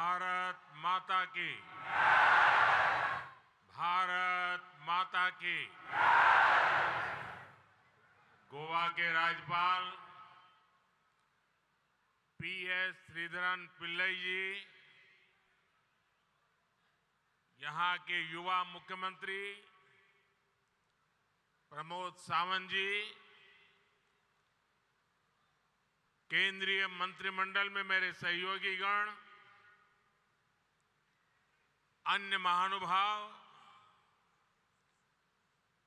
भारत माता की। भारत माता की। गोवा के राज्यपाल पीएस श्रीधरन पिल्लई जी, यहां के युवा मुख्यमंत्री प्रमोद सावंत जी, केंद्रीय मंत्रिमंडल में मेरे सहयोगीगण, अन्य महानुभाव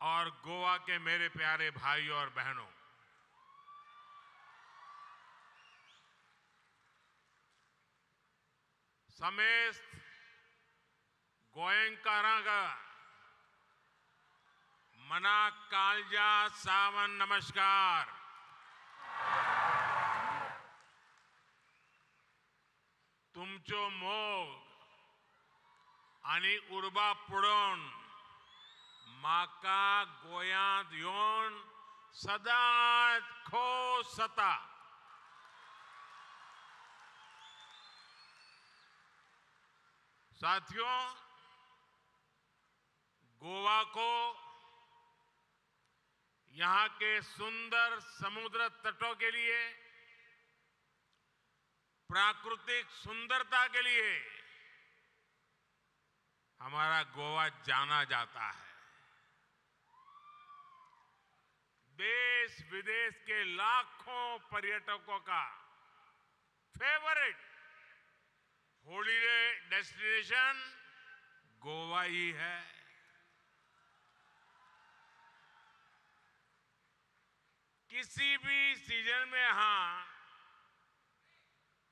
और गोवा के मेरे प्यारे भाई और बहनों, समेस्त गोयंकारांगा मना कालजा सावन नमस्कार। तुमचो मोग आणि उर्बा पुढून माका गोयांत येऊन सदांच खोस जाता। साथियों, गोवा को यहां के सुंदर समुद्र तटों के लिए, प्राकृतिक सुंदरता के लिए हमारा गोवा जाना जाता है। देश विदेश के लाखों पर्यटकों का फेवरेट हॉलिडे डेस्टिनेशन गोवा ही है। किसी भी सीजन में यहां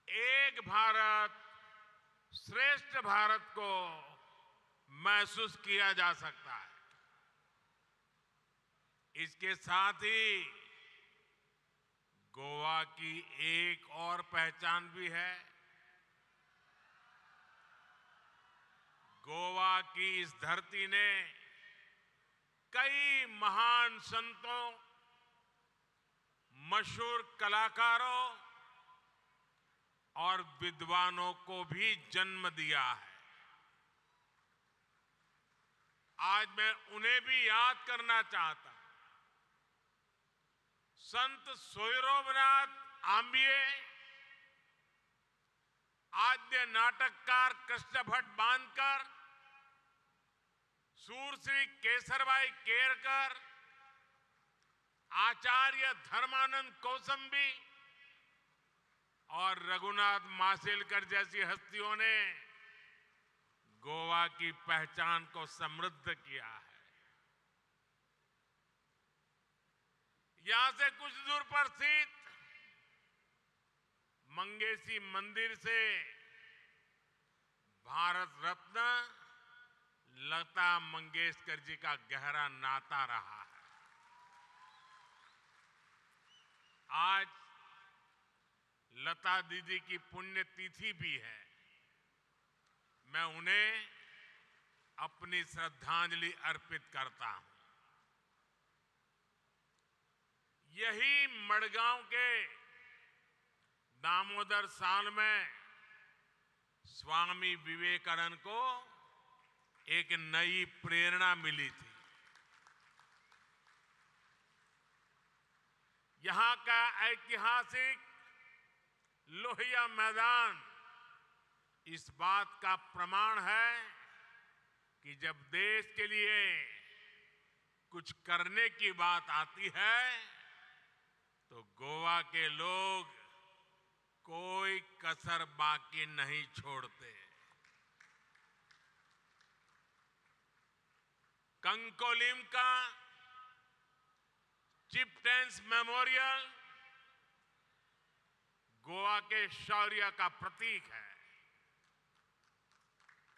एक भारत श्रेष्ठ भारत को महसूस किया जा सकता है। इसके साथ ही गोवा की एक और पहचान भी है। गोवा की इस धरती ने कई महान संतों, मशहूर कलाकारों और विद्वानों को भी जन्म दिया है। आज मैं उन्हें भी याद करना चाहता हूं। संत सोयरोबनाथ आंबिये, आद्य नाटककार कृष्ण भट्ट बांदकर, सूरश्री केसरबाई केरकर, आचार्य धर्मानंद कौसंबी और रघुनाथ माशेलकर जैसी हस्तियों ने गोवा की पहचान को समृद्ध किया है। यहां से कुछ दूर पर स्थित मंगेशी मंदिर से भारत रत्न लता मंगेशकर जी का गहरा नाता रहा है। आज लता दीदी की पुण्यतिथि भी है। मैं उन्हें अपनी श्रद्धांजलि अर्पित करता हूं। यही मडगांव के दामोदर साल में स्वामी विवेकानंद को एक नई प्रेरणा मिली थी। यहां का ऐतिहासिक लोहिया मैदान इस बात का प्रमाण है कि जब देश के लिए कुछ करने की बात आती है तो गोवा के लोग कोई कसर बाकी नहीं छोड़ते। कंकोलिम का चिपटेंस मेमोरियल गोवा के शौर्य का प्रतीक है।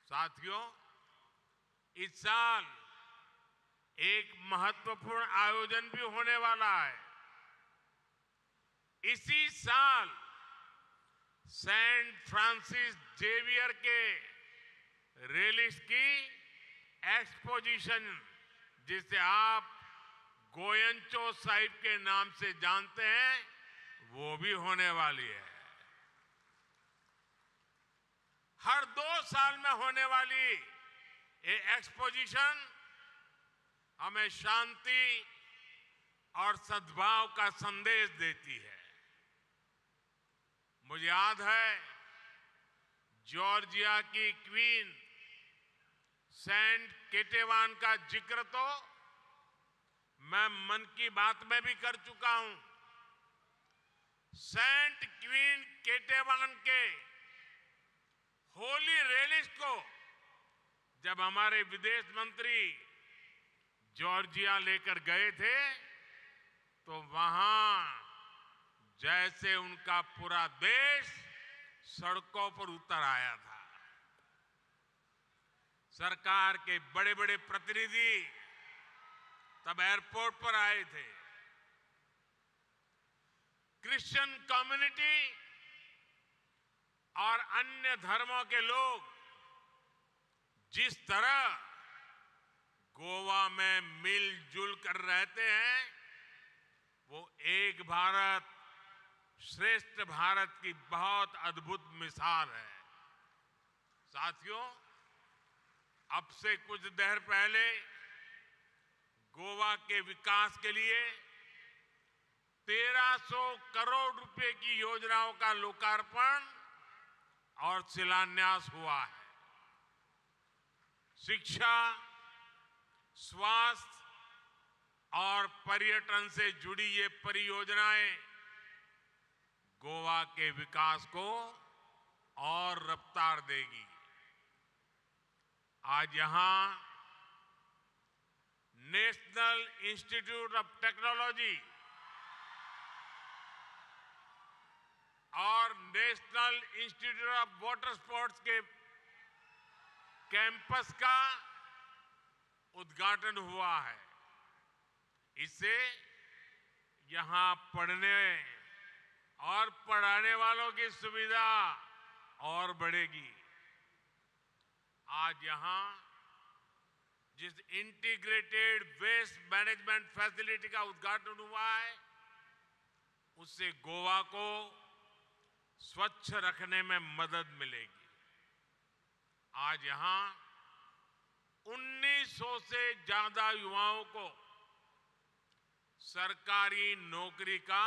साथियों, इस साल एक महत्वपूर्ण आयोजन भी होने वाला है। इसी साल सेंट फ्रांसिस जेवियर के रेलिस की एक्सपोजिशन, जिसे आप गोयंचो साहिब के नाम से जानते हैं, वो भी होने वाली है। हर 2 साल में होने वाली ये एक्सपोजिशन हमें शांति और सद्भाव का संदेश देती है। मुझे याद है जॉर्जिया की क्वीन सेंट केटेवान का जिक्र तो मैं मन की बात में भी कर चुका हूं। सेंट क्वीन केटेवान के होली रैलीज को जब हमारे विदेश मंत्री जॉर्जिया लेकर गए थे तो वहां जैसे उनका पूरा देश सड़कों पर उतर आया था। सरकार के बड़े बड़े प्रतिनिधि तब एयरपोर्ट पर आए थे। क्रिश्चियन कम्युनिटी और अन्य धर्मों के लोग जिस तरह गोवा में मिलजुल कर रहते हैं वो एक भारत श्रेष्ठ भारत की बहुत अद्भुत मिसाल है। साथियों, अब से कुछ देर पहले गोवा के विकास के लिए 1300 करोड़ रुपए की योजनाओं का लोकार्पण और शिलान्यास हुआ है। शिक्षा, स्वास्थ्य और पर्यटन से जुड़ी ये परियोजनाएं गोवा के विकास को और रफ्तार देगी। आज यहां नेशनल इंस्टीट्यूट ऑफ टेक्नोलॉजी और national institute of water sports के कैंपस का उद्घाटन हुआ है। इससे यहां पढ़ने और पढ़ाने वालों की सुविधा और बढ़ेगी। आज यहां जिस इंटीग्रेटेड वेस्ट मैनेजमेंट फैसिलिटी का उद्घाटन हुआ है उससे गोवा को स्वच्छ रखने में मदद मिलेगी। आज यहां 1900 से ज्यादा युवाओं को सरकारी नौकरी का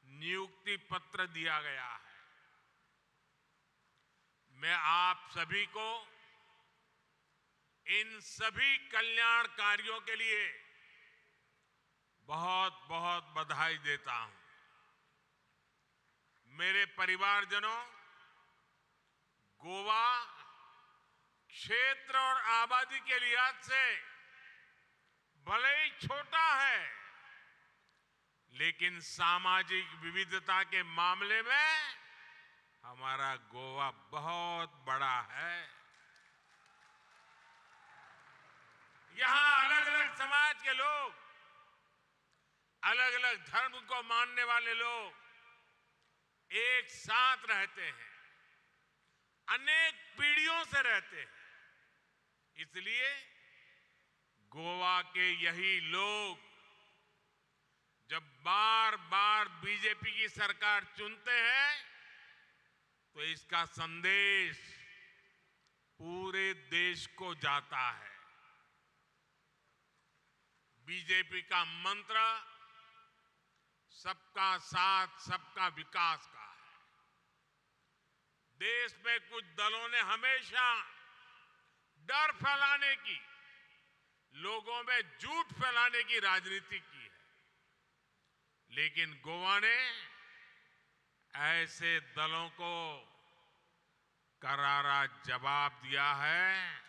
नियुक्ति पत्र दिया गया है। मैं आप सभी को इन सभी कल्याण कार्यों के लिए बहुत बहुत बधाई देता हूं। मेरे परिवारजनों, गोवा क्षेत्र और आबादी के लिहाज से भले ही छोटा है लेकिन सामाजिक विविधता के मामले में हमारा गोवा बहुत बड़ा है। यहां अलग अलग समाज के लोग, अलग अलग धर्म को मानने वाले लोग एक साथ रहते हैं, अनेक पीढ़ियों से रहते हैं। इसलिए गोवा के यही लोग जब बार बार बीजेपी की सरकार चुनते हैं तो इसका संदेश पूरे देश को जाता है। बीजेपी का मंत्र सबका साथ सबका विकास का है। देश में कुछ दलों ने हमेशा डर फैलाने की, लोगों में झूठ फैलाने की राजनीति की है, लेकिन गोवा ने ऐसे दलों को करारा जवाब दिया है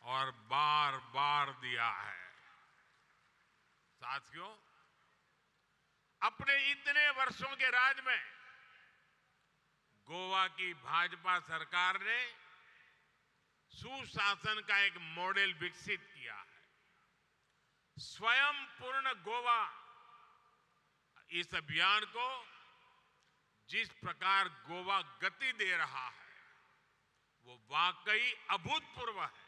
और बार बार दिया है। साथियों, अपने इतने वर्षों के राज में गोवा की भाजपा सरकार ने सुशासन का एक मॉडल विकसित किया है। स्वयं पूर्ण गोवा, इस अभियान को जिस प्रकार गोवा गति दे रहा है वो वाकई अभूतपूर्व है।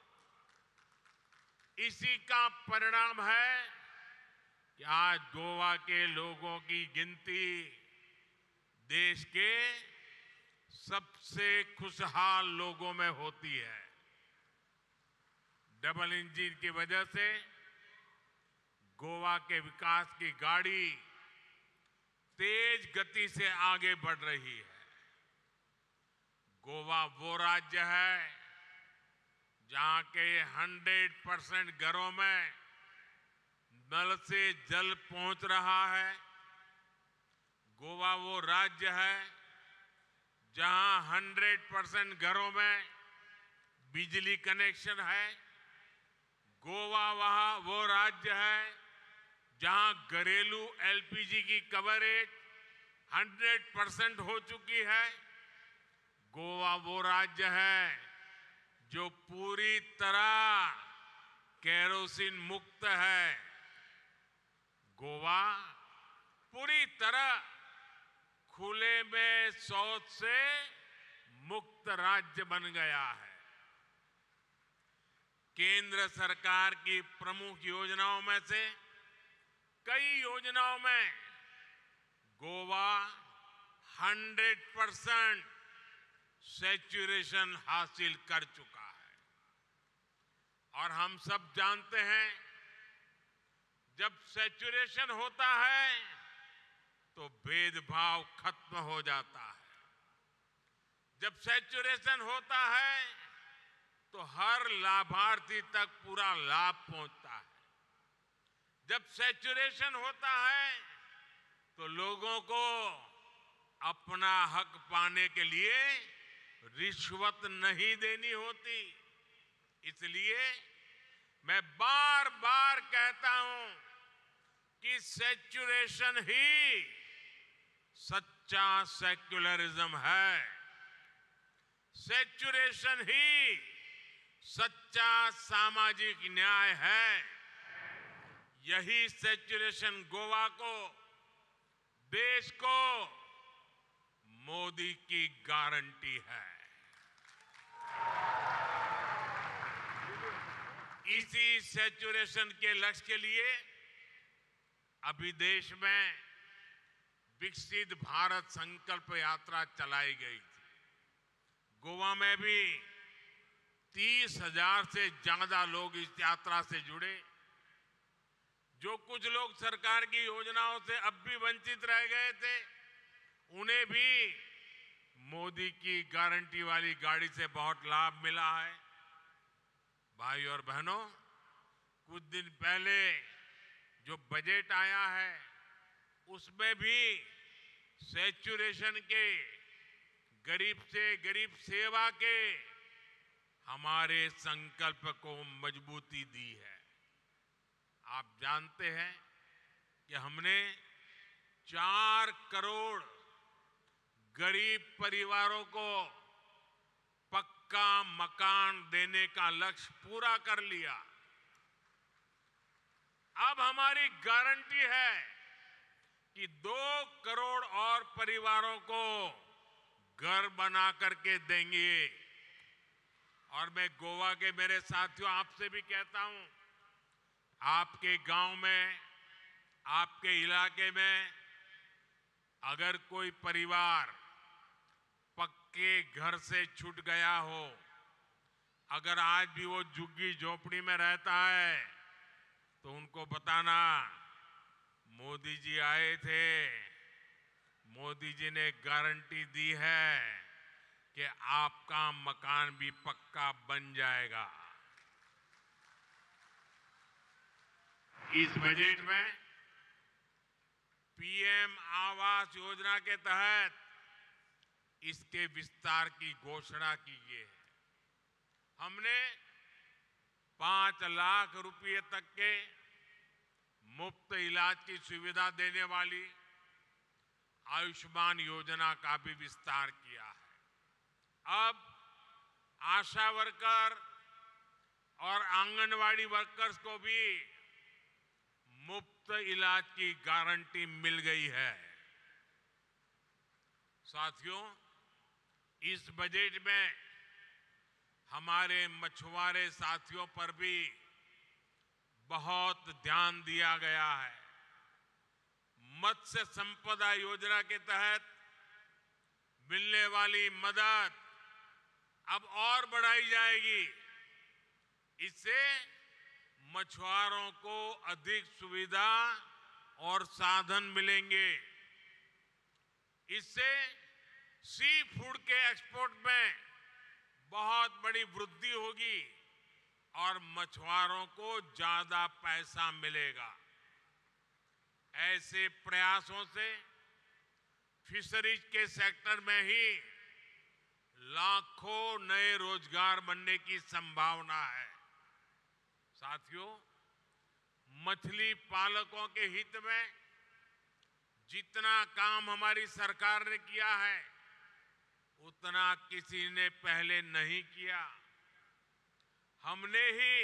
इसी का परिणाम है कि आज गोवा के लोगों की गिनती देश के सबसे खुशहाल लोगों में होती है। डबल इंजन की वजह से गोवा के विकास की गाड़ी तेज गति से आगे बढ़ रही है। गोवा वो राज्य है जहां के 100% घरों में नल से जल पहुंच रहा है। गोवा वो राज्य है जहां 100% घरों में बिजली कनेक्शन है। गोवा वो राज्य है जहां घरेलू एलपीजी की कवरेज 100% हो चुकी है। गोवा वो राज्य है जो पूरी तरह केरोसिन मुक्त है। गोवा पूरी तरह खुले में शौच से मुक्त राज्य बन गया है। केंद्र सरकार की प्रमुख योजनाओं में से कई योजनाओं में गोवा 100% सैचुरेशन हासिल कर चुका है। और हम सब जानते हैं जब सैचुरेशन होता है तो भेदभाव खत्म हो जाता है। जब सैचुरेशन होता है तो हर लाभार्थी तक पूरा लाभ पहुंचता है। जब सैचुरेशन होता है तो लोगों को अपना हक पाने के लिए रिश्वत नहीं देनी होती। इसलिए मैं बार बार कहता हूं कि सैचुरेशन ही सच्चा सेक्युलरिज्म है। सैचुरेशन ही सच्चा सामाजिक न्याय है। यही सैचुरेशन गोवा को, देश को मोदी की गारंटी है। इसी सैचुरेशन के लक्ष्य के लिए अभी देश में विकसित भारत संकल्प यात्रा चलाई गई थी। गोवा में भी 30,000 से ज्यादा लोग इस यात्रा से जुड़े। जो कुछ लोग सरकार की योजनाओं से अब भी वंचित रह गए थे, उन्हें भी मोदी की गारंटी वाली गाड़ी से बहुत लाभ मिला है। भाई और बहनों, कुछ दिन पहले जो बजट आया है उसमें भी सैचुरेशन के, गरीब से गरीब सेवा के हमारे संकल्प को मजबूती दी है। आप जानते हैं कि हमने 4 करोड़ गरीब परिवारों को पक्का मकान देने का लक्ष्य पूरा कर लिया। अब हमारी गारंटी है कि 2 करोड़ और परिवारों को घर बना करके देंगे। और मैं गोवा के मेरे साथियों आपसे भी कहता हूं, आपके गांव में, आपके इलाके में अगर कोई परिवार पक्के घर से छूट गया हो, अगर आज भी वो झुग्गी झोपड़ी में रहता है, तो उनको बताना मोदी जी आए थे, मोदी जी ने गारंटी दी है कि आपका मकान भी पक्का बन जाएगा। इस बजट में पीएम आवास योजना के तहत इसके विस्तार की घोषणा की गई है। हमने 5 लाख रुपए तक के मुफ्त इलाज की सुविधा देने वाली आयुष्मान योजना का भी विस्तार किया है। अब आशा वर्कर और आंगनवाड़ी वर्कर्स को भी मुफ्त इलाज की गारंटी मिल गई है। साथियों, इस बजट में हमारे मछुआरे साथियों पर भी बहुत ध्यान दिया गया है। मत्स्य संपदा योजना के तहत मिलने वाली मदद अब और बढ़ाई जाएगी। इससे मछुआरों को अधिक सुविधा और साधन मिलेंगे। इससे सी फूड के एक्सपोर्ट में बहुत बड़ी वृद्धि होगी और मछुआरों को ज्यादा पैसा मिलेगा। ऐसे प्रयासों से फिशरीज के सेक्टर में ही लाखों नए रोजगार बनने की संभावना है। साथियों, मछली पालकों के हित में जितना काम हमारी सरकार ने किया है उतना किसी ने पहले नहीं किया। हमने ही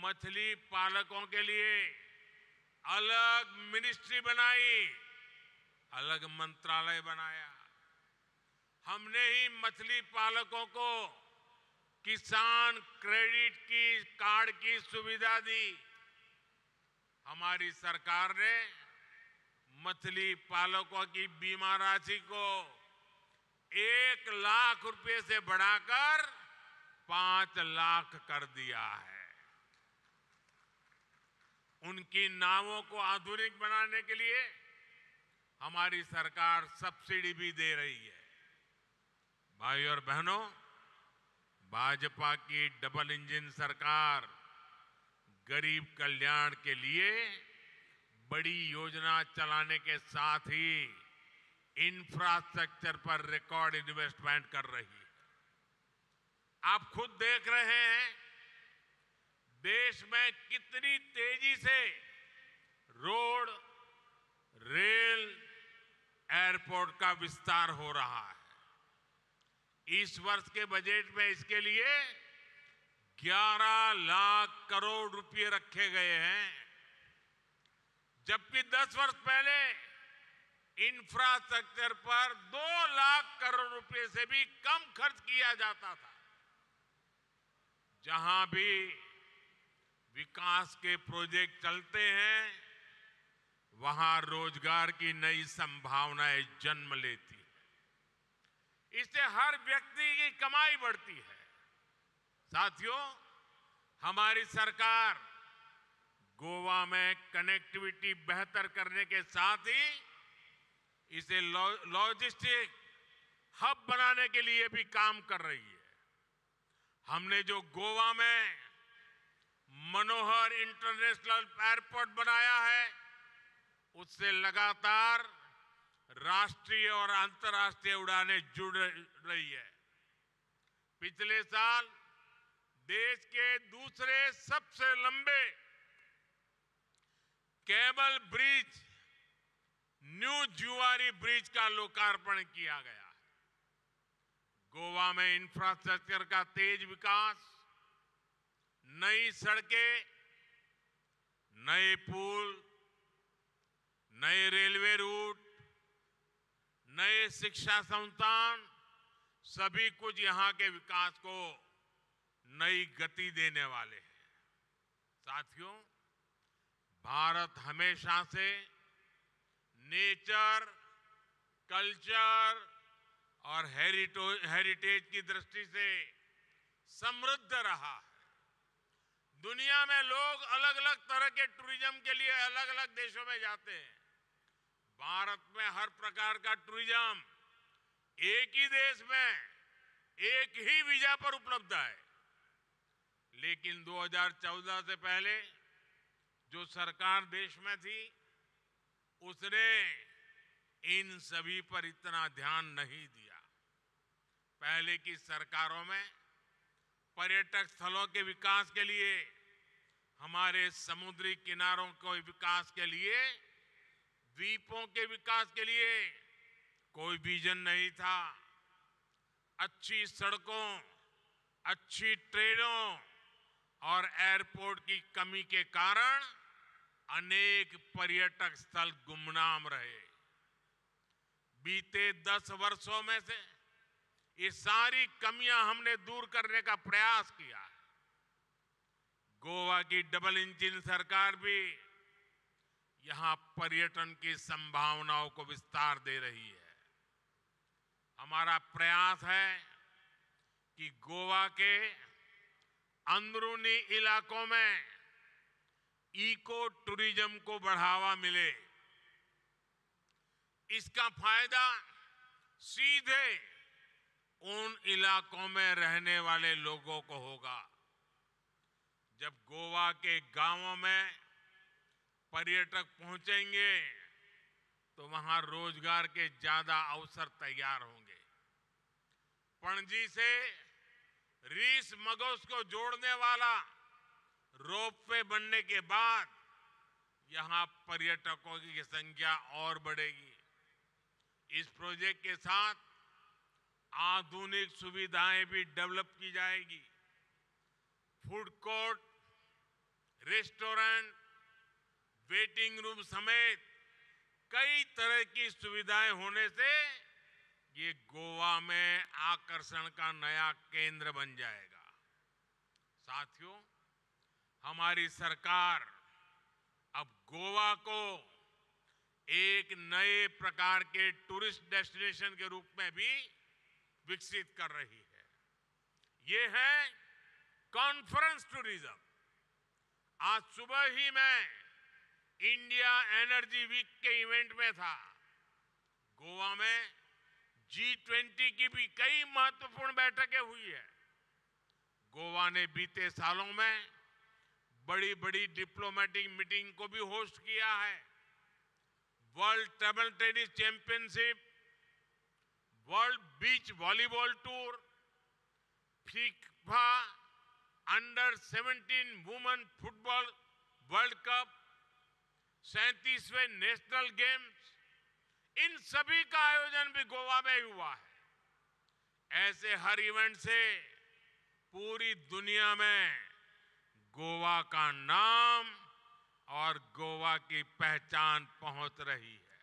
मछली पालकों के लिए अलग मिनिस्ट्री बनाई, अलग मंत्रालय बनाया। हमने ही मछली पालकों को किसान क्रेडिट की कार्ड की सुविधा दी। हमारी सरकार ने मछली पालकों की बीमा राशि को 1 लाख रुपए से बढ़ाकर 5 लाख कर दिया है। उनकी नावों को आधुनिक बनाने के लिए हमारी सरकार सब्सिडी भी दे रही है। भाइयों और बहनों, भाजपा की डबल इंजन सरकार गरीब कल्याण के लिए बड़ी योजना चलाने के साथ ही इंफ्रास्ट्रक्चर पर रिकॉर्ड इन्वेस्टमेंट कर रही है। आप खुद देख रहे हैं देश में कितनी तेजी से रोड, रेल, एयरपोर्ट का विस्तार हो रहा है। इस वर्ष के बजट में इसके लिए 11 लाख करोड़ रुपए रखे गए हैं, जबकि 10 वर्ष पहले इंफ्रास्ट्रक्चर पर 2 लाख करोड़ रुपए से भी कम खर्च किया जाता था। जहां भी विकास के प्रोजेक्ट चलते हैं वहां रोजगार की नई संभावनाएं जन्म लेती है। इससे हर व्यक्ति की कमाई बढ़ती है। साथियों, हमारी सरकार गोवा में कनेक्टिविटी बेहतर करने के साथ ही इसे लॉजिस्टिक हब बनाने के लिए भी काम कर रही है। हमने जो गोवा में मनोहर इंटरनेशनल एयरपोर्ट बनाया है उससे लगातार राष्ट्रीय और अंतर्राष्ट्रीय उड़ानें जुड़ रही है। पिछले साल देश के दूसरे सबसे लंबे केबल ब्रिज न्यू जुआरी ब्रिज का लोकार्पण किया गया। गोवा में इंफ्रास्ट्रक्चर का तेज विकास, नई सड़कें, नए पुल, नए रेलवे रूट, नए शिक्षा संस्थान, सभी कुछ यहां के विकास को नई गति देने वाले हैं। साथियों, भारत हमेशा से नेचर, कल्चर और हेरिटेज की दृष्टि से समृद्ध रहा है। दुनिया में लोग अलग अलग तरह के टूरिज्म के लिए अलग अलग देशों में जाते हैं। भारत में हर प्रकार का टूरिज्म एक ही देश में एक ही वीजा पर उपलब्ध है। लेकिन 2014 से पहले जो सरकार देश में थी उसने इन सभी पर इतना ध्यान नहीं दिया। पहले की सरकारों में पर्यटक स्थलों के विकास के लिए, हमारे समुद्री किनारों के विकास के लिए, द्वीपों के विकास के लिए कोई विजन नहीं था। अच्छी सड़कों, अच्छी ट्रेनों और एयरपोर्ट की कमी के कारण अनेक पर्यटक स्थल गुमनाम रहे। बीते 10 वर्षों में से ये सारी कमियां हमने दूर करने का प्रयास किया है। गोवा की डबल इंजन सरकार भी यहां पर्यटन की संभावनाओं को विस्तार दे रही है। हमारा प्रयास है कि गोवा के अंदरूनी इलाकों में इको टूरिज्म को बढ़ावा मिले। इसका फायदा सीधे उन इलाकों में रहने वाले लोगों को होगा। जब गोवा के गांवों में पर्यटक पहुंचेंगे तो वहां रोजगार के ज्यादा अवसर तैयार होंगे। पणजी से रीस मगोस को जोड़ने वाला रोपवे बनने के बाद यहां पर्यटकों की संख्या और बढ़ेगी। इस प्रोजेक्ट के साथ आधुनिक सुविधाएं भी डेवलप की जाएगी। Food court, restaurant, waiting room समेत कई तरह की सुविधाएं होने से ये गोवा में आकर्षण का नया केंद्र बन जाएगा। साथियों, हमारी सरकार अब गोवा को एक नए प्रकार के टूरिस्ट डेस्टिनेशन के रूप में भी विकसित कर रही है। ये है कॉन्फ्रेंस टूरिज्म। आज सुबह ही मैं इंडिया एनर्जी वीक के इवेंट में था। गोवा में G20 की भी कई महत्वपूर्ण बैठकें हुई है। गोवा ने बीते सालों में बड़ी बड़ी डिप्लोमेटिक मीटिंग को भी होस्ट किया है। World table tennis championship, world beach volleyball tour, FIFA under 17 women football world cup, 37वें नेशनल गेम्स, इन सभी का आयोजन भी गोवा में हुआ है। ऐसे हर इवेंट से पूरी दुनिया में गोवा का नाम और गोवा की पहचान पहुंच रही है।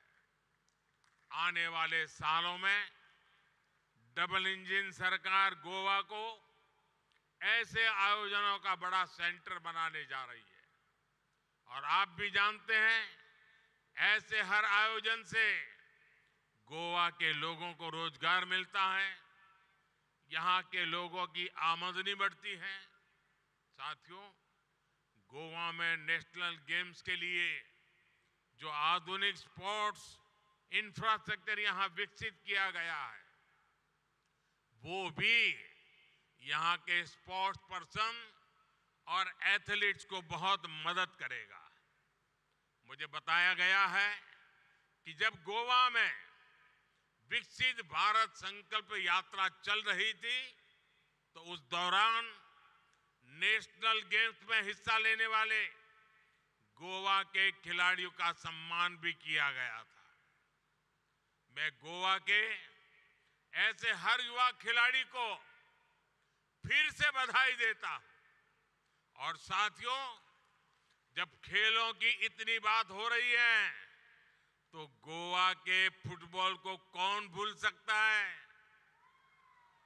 आने वाले सालों में डबल इंजन सरकार गोवा को ऐसे आयोजनों का बड़ा सेंटर बनाने जा रही है। और आप भी जानते हैं, ऐसे हर आयोजन से गोवा के लोगों को रोजगार मिलता है, यहाँ के लोगों की आमदनी बढ़ती है। साथियों, गोवा में नेशनल गेम्स के लिए जो आधुनिक स्पोर्ट्स इंफ्रास्ट्रक्चर यहाँ विकसित किया गया है, वो भी यहाँ के स्पोर्ट्स पर्सन और एथलीट्स को बहुत मदद करेगा। मुझे बताया गया है कि जब गोवा में विकसित भारत संकल्प यात्रा चल रही थी तो उस दौरान नेशनल गेम्स में हिस्सा लेने वाले गोवा के खिलाड़ियों का सम्मान भी किया गया था। मैं गोवा के ऐसे हर युवा खिलाड़ी को फिर से बधाई देता हूं। और साथियों, जब खेलों की इतनी बात हो रही है तो गोवा के फुटबॉल को कौन भूल सकता है।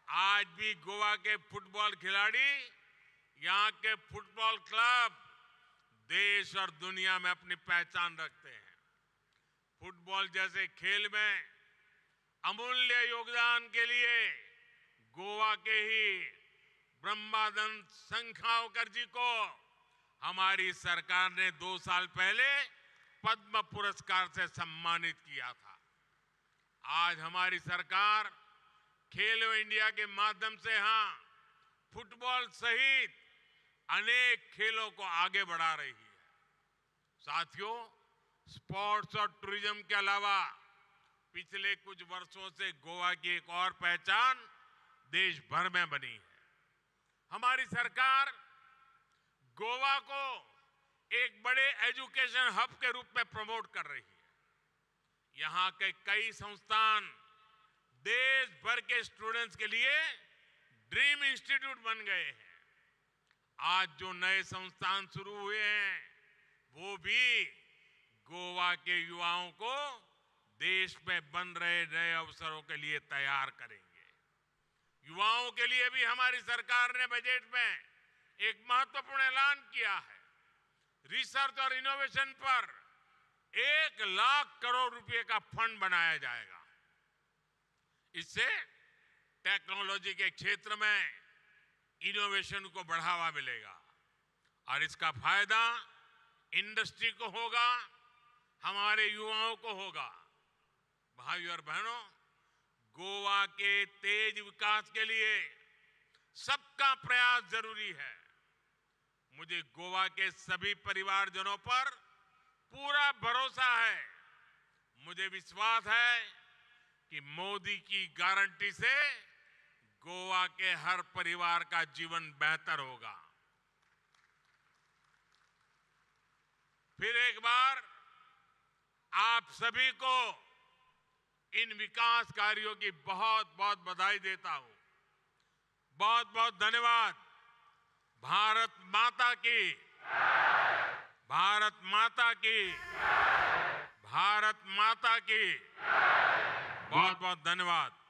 आज भी गोवा के फुटबॉल खिलाड़ी, यहाँ के फुटबॉल क्लब देश और दुनिया में अपनी पहचान रखते हैं। फुटबॉल जैसे खेल में अमूल्य योगदान के लिए गोवा के ही ब्रह्मानंद संखावकर जी को हमारी सरकार ने 2 साल पहले पद्म पुरस्कार से सम्मानित किया था। आज हमारी सरकार खेलो इंडिया के माध्यम से यहाँ फुटबॉल सहित अनेक खेलों को आगे बढ़ा रही है। साथियों, स्पोर्ट्स और टूरिज्म के अलावा पिछले कुछ वर्षों से गोवा की एक और पहचान देश भर में बनी है। हमारी सरकार गोवा को एक बड़े एजुकेशन हब के रूप में प्रमोट कर रही है। यहाँ के कई संस्थान देश भर के स्टूडेंट्स के लिए ड्रीम इंस्टीट्यूट बन गए हैं। आज जो नए संस्थान शुरू हुए हैं वो भी गोवा के युवाओं को देश में बन रहे नए अवसरों के लिए तैयार करेंगे। युवाओं के लिए भी हमारी सरकार ने बजट में एक महत्वपूर्ण ऐलान किया है। रिसर्च और इनोवेशन पर 1 लाख करोड़ रुपए का फंड बनाया जाएगा। इससे टेक्नोलॉजी के क्षेत्र में इनोवेशन को बढ़ावा मिलेगा और इसका फायदा इंडस्ट्री को होगा, हमारे युवाओं को होगा। भाइयों और बहनों, गोवा के तेज विकास के लिए सबका प्रयास जरूरी है। मुझे गोवा के सभी परिवारजनों पर पूरा भरोसा है। मुझे विश्वास है कि मोदी की गारंटी से गोवा के हर परिवार का जीवन बेहतर होगा। फिर एक बार आप सभी को इन विकास कार्यों की बहुत बहुत बधाई देता हूं। बहुत बहुत धन्यवाद। भारत माता की, भारत माता की, भारत माता की। बहुत बहुत धन्यवाद।